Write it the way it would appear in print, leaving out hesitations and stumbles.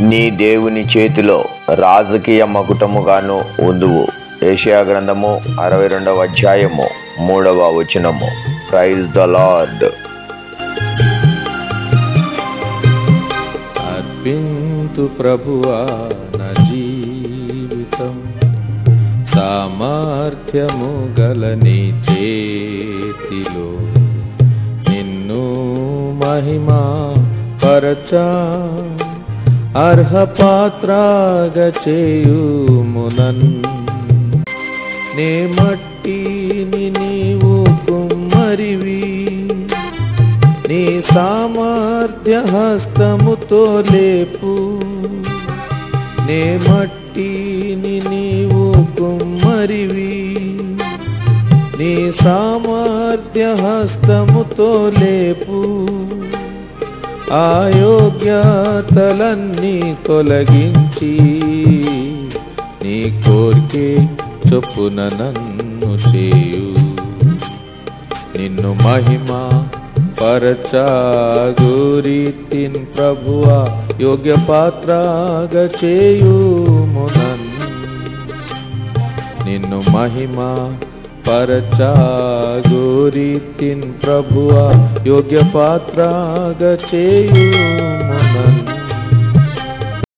నీ దేవుని చేతిలో రాజకీయ మకుటముగాను ఉందువు. యెషయా గ్రంథము 62వ అధ్యాయము 3వ వచనము. Praise the lord. అర్పింతు ప్రభువా నా జీవితం, సామర్థ్యము గల నీ చేతిలో నిన్ను మహిమా పరచా అర్హపాత్రాగా చేయుమునన్. నే మట్టిని నీవు కుమ్మరివి, నీ సామర్థ్య హస్తముతో లేపు. నే మట్టిని నీవు కుమ్మరివి, నీ సామర్థ్య హస్తముతో లేపు. అయోగ్యతలన్నీ తొలగించి నీ కోరికే చొప్పున నన్ను చేయు. నిన్ను మహిమా పరచాగురీతిన్ ప్రభువా యోగ్య పాత్రగా చేయుమునన్. నిన్ను మహిమా పరచాగురీతిన్ ప్రభువా యోగ్య పాత్రగా చేయుమునన్.